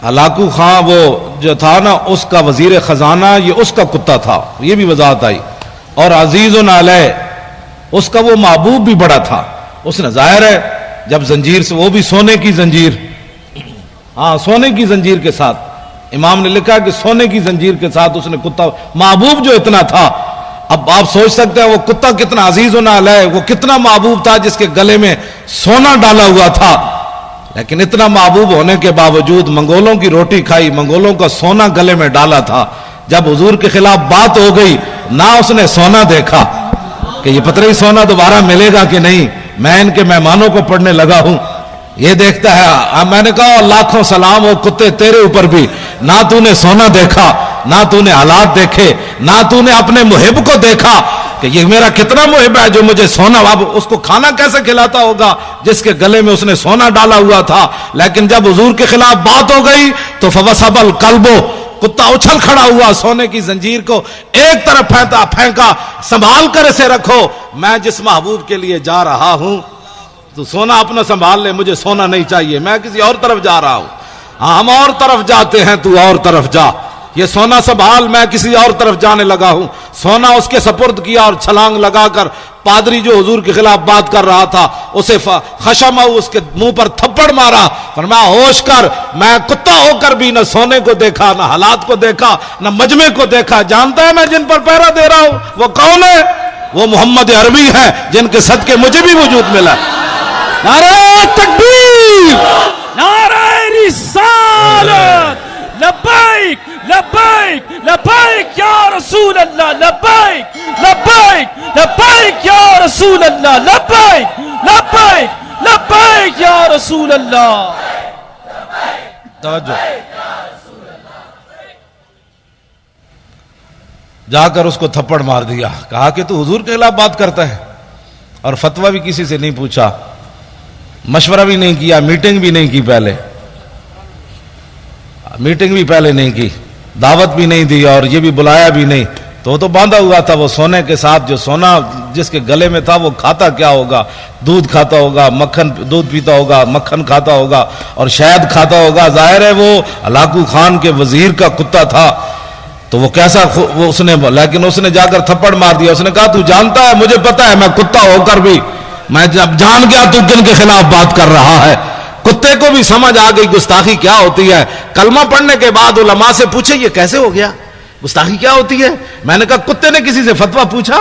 Hulagu Khan وہ جو تھا نا اس کا وزیر خزانہ یہ اس کا کتا تھا، یہ بھی وضاحت آئی. اور عزیز علیہ اس کا وہ محبوب بھی بڑا تھا. اس نے ظاہر ہے جب زنجیر سے، وہ بھی سونے کی زنجیر، ہاں سونے کی زنجیر کے ساتھ، امام نے لکھا کہ سونے کی زنجیر کے ساتھ اس نے کتا، محبوب جو اتنا تھا. اب آپ سوچ سکتے ہیں وہ کتا کتنا عزیز علیہ، وہ کتنا محبوب تھا جس کے گلے میں سونا ڈالا ہوا تھا. لیکن اتنا محبوب ہونے کے باوجود منگولوں کی روٹی کھائی، منگولوں کا سونا گلے میں ڈالا تھا. جب حضور کے خلاف بات ہو گئی نہ اس نے سونا دیکھا کہ یہ پتہ نہیں سونا دوبارہ ملے گا کہ نہیں، میں ان کے مہمانوں کو پڑھنے لگا ہوں، یہ دیکھتا ہے. میں نے کہا لاکھوں سلام ہو کتے تیرے اوپر بھی، نہ تو نے سونا دیکھا، نہ تو نے حالات دیکھے، نہ تو نے اپنے محب کو دیکھا کہ یہ میرا کتنا محب ہے جو مجھے سونا. اب اس کو کھانا کیسے کھلاتا ہوگا جس کے گلے میں اس نے سونا ڈالا ہوا تھا. لیکن جب حضور کے خلاف بات ہو گئی تو فوسب القلب، کتا اچھل کھڑا ہوا، سونے کی زنجیر کو ایک طرف پھینکا، سنبھال کر اسے رکھو، میں جس محبوب کے لیے جا رہا ہوں تو سونا اپنا سنبھال لے، مجھے سونا نہیں چاہیے، میں کسی اور طرف جا رہا ہوں. ہاں ہم اور طرف جاتے ہیں، تو اور طرف جا، یہ سونا سنبھال، میں کسی اور طرف جانے لگا ہوں. سونا اس کے سپرد کیا اور چھلانگ لگا کر پادری جو حضور کے خلاف بات کر رہا تھا اسے خشم اس کے منہ پر تھپڑ مارا. فرمایا ہوش کر، میں کتا ہو کر بھی نہ سونے کو دیکھا، نہ حالات کو دیکھا، نہ مجمع کو دیکھا. جانتا ہے میں جن پر پہرا دے رہا ہوں وہ کون ہے؟ وہ محمد عربی ہے جن کے صدقے مجھے بھی وجود ملا. نعرہ تکبیر، نعرہ رسالت، لبیک لبیک لبیک یا رسول اللہ، لبیک لبیک لبیک یا رسول اللہ، لبیک لبیک لبیک یا رسول اللہ. توجہ، جا کر اس کو تھپڑ مار دیا. کہا کہ تو حضور کے خلاف بات کرتا ہے، اور فتویٰ بھی کسی سے نہیں پوچھا، مشورہ بھی نہیں کیا، میٹنگ بھی نہیں کی، پہلے میٹنگ بھی پہلے نہیں کی، دعوت بھی نہیں دی، اور یہ بھی بلایا بھی نہیں. تو باندھا ہوا تھا وہ سونے کے ساتھ. جو سونا جس کے گلے میں تھا وہ کھاتا کیا ہوگا؟ دودھ کھاتا ہوگا، مکھن، دودھ پیتا ہوگا، مکھن کھاتا ہوگا اور شہد کھاتا ہوگا. ظاہر ہے وہ ہلاکو خان کے وزیر کا کتا تھا، تو وہ کیسا وہ اس نے، لیکن اس نے جا کر تھپڑ مار دیا. اس نے کہا تو جانتا ہے، مجھے پتا ہے، میں کتا ہو کر بھی میں جب جان گیا تو کن کے خلاف بات کر رہا ہے. کتے کو بھی سمجھ آ گئی گستاخی کیا ہوتی ہے. کلمہ پڑھنے کے بعد علماء سے پوچھے یہ کیسے ہو گیا، گستاخی کیا ہوتی ہے؟ میں نے کہا کتے نے کسی سے فتویٰ پوچھا؟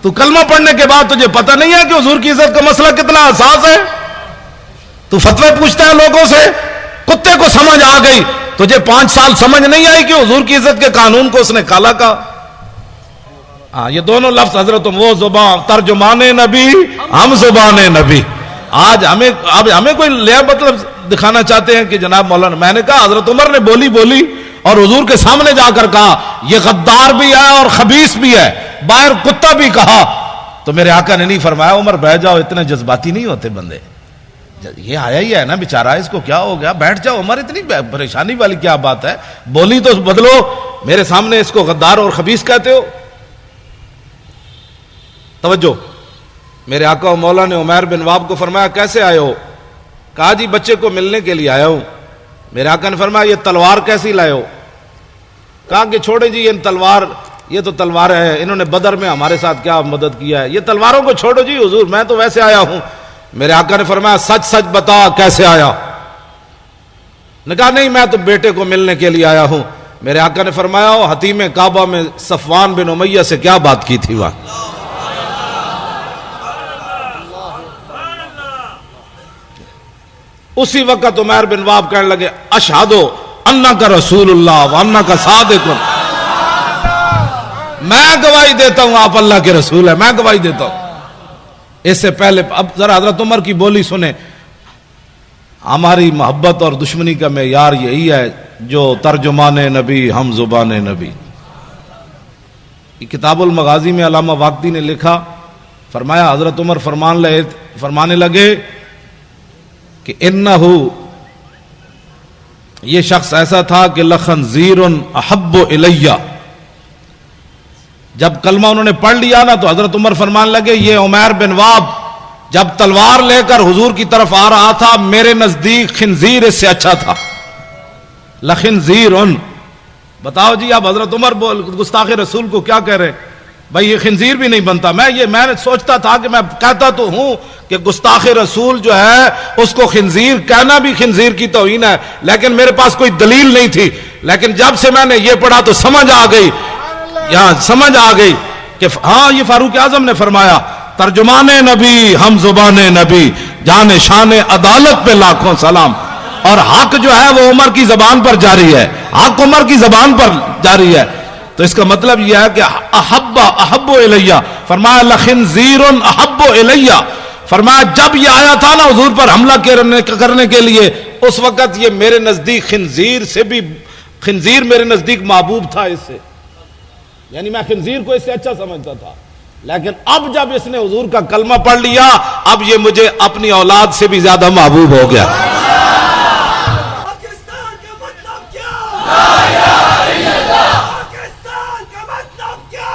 تو کلمہ پڑھنے کے بعد تجھے پتہ نہیں ہے کہ حضور کی عزت کا مسئلہ کتنا حساس ہے؟ تو فتوے پوچھتا ہے لوگوں سے. کتے کو سمجھ آ گئی، تجھے 5 سال سمجھ نہیں آئی کہ حضور کی عزت کے قانون کو اس نے کالا کہا. ہاں یہ دونوں لفظ حضرت وہ زبان ترجمان نبی، ہم زبان نبی. آج ہمیں کوئی لیا مطلب دکھانا چاہتے ہیں کہ جناب مولانا. میں نے کہا حضرت عمر نے بولی اور حضور کے سامنے جا کر کہا یہ غدار بھی ہے اور خبیث بھی ہے، باہر کتا بھی کہا. تو میرے آقا نے نہیں فرمایا عمر بیٹھ جاؤ، اتنے جذباتی نہیں ہوتے بندے، یہ آیا ہی ہے نا بیچارہ، اس کو کیا ہو گیا، بیٹھ جاؤ عمر، اتنی پریشانی والی کیا بات ہے، بولی تو بدلو، میرے سامنے اس کو غدار اور خبیث کہتے ہو. توجہ، میرے آقا و مولا نے عمیر بن واب کو فرمایا کیسے آئے ہو؟ کہا جی بچے کو ملنے کے لیے آیا ہوں. میرے آقا نے فرمایا یہ تلوار کیسی لائے ہو؟ کہا کہ چھوڑے جی یہ تلوار، یہ تو تلوار ہے، انہوں نے بدر میں ہمارے ساتھ کیا مدد کیا ہے، یہ تلواروں کو چھوڑو جی حضور، میں تو ویسے آیا ہوں. میرے آقا نے فرمایا سچ سچ بتا کیسے آیا؟ نے کہا نہیں میں تو بیٹے کو ملنے کے لیے آیا ہوں. میرے آقا نے فرمایا حتیم کعبہ میں صفوان بن امیہ سے کیا بات کی تھی وہاں؟ اسی وقت عمیر بن واب کہنے لگے اشہدو انک رسول اللہ وانک صادق، میں گواہی دیتا ہوں آپ اللہ کے رسول ہیں، میں گواہی دیتا ہوں. اس سے پہلے اب ذرا حضرت عمر کی بولی سنیں. ہماری محبت اور دشمنی کا معیار یہی ہے جو ترجمان نبی ہم زبان نبی. کتاب المغازی میں علامہ واقدی نے لکھا، فرمایا حضرت عمر فرمانے لگے کہ انہو یہ شخص ایسا تھا کہ لخنزیر احب الیہ. جب کلمہ انہوں نے پڑھ لیا نا تو حضرت عمر فرمان لگے یہ عمیر بن واب جب تلوار لے کر حضور کی طرف آ رہا تھا میرے نزدیک خنزیر اس سے اچھا تھا. لخنزیر. بتاؤ جی آپ حضرت عمر گستاخ رسول کو کیا کہہ رہے؟ بھائی یہ خنزیر بھی نہیں بنتا. میں نے سوچتا تھا کہ میں کہتا تو ہوں کہ گستاخ رسول جو ہے اس کو خنزیر کہنا بھی خنزیر کی توہین ہے، لیکن میرے پاس کوئی دلیل نہیں تھی. لیکن جب سے میں نے یہ پڑھا تو سمجھ آ گئی، یہاں سمجھ آ گئی کہ ہاں یہ فاروق اعظم نے فرمایا ترجمان نبی ہم زبان نبی جان شان عدالت پہ لاکھوں سلام. اور حق جو ہے وہ عمر کی زبان پر جاری ہے، حق عمر کی زبان پر جاری ہے. تو اس کا مطلب یہ ہے کہ احب الیہ، فرمایا لخنزیر احب الیہ. فرمایا جب یہ آیا تھا نا حضور پر حملہ کرنے کے لیے، اس وقت یہ میرے نزدیک خنزیر میرے نزدیک محبوب تھا اس سے، یعنی میں خنزیر کو اس سے اچھا سمجھتا تھا. لیکن اب جب اس نے حضور کا کلمہ پڑھ لیا، اب یہ مجھے اپنی اولاد سے بھی زیادہ محبوب ہو گیا. پاکستان کا مطلب کیا؟ لا الہ الا اللہ. پاکستان کا مطلب کیا؟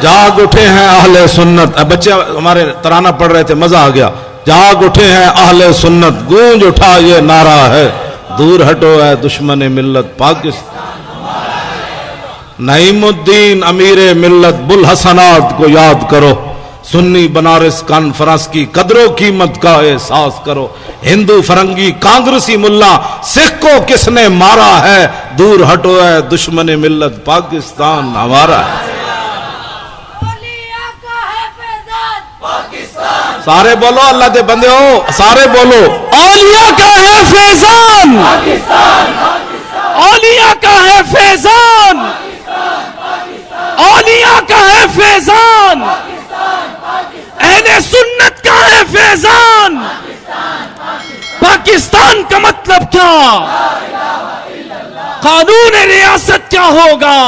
جاگ اٹھے ہیں اہل سنت. بچے ہمارے ترانہ پڑھ رہے تھے، مزہ آ گیا. جاگ اٹھے ہیں اہل سنت، گونج اٹھا یہ نعرہ ہے، دور ہٹو اے دشمن ملت پاکستان. نعیم الدین امیر ملت بلحسنات کو یاد کرو، سنی بنارس کانفرنس کی قدر و قیمت کا احساس کرو. ہندو فرنگی کانگریسی ملا سکھ کو کس نے مارا ہے، دور ہٹو اے دشمن ملت پاکستان ہمارا ہے. اولیاء کا ہے فیضان پاکستان. سارے بولو اللہ دے بندے ہو، سارے بولو اولیاء کا ہے فیضان، اولیاء کا ہے فیضان، اولیاء کا ہے فیضان، اہل سنت کا ہے فیضان. پاکستان کا مطلب کیا؟ قانون ریاست کیا ہوگا؟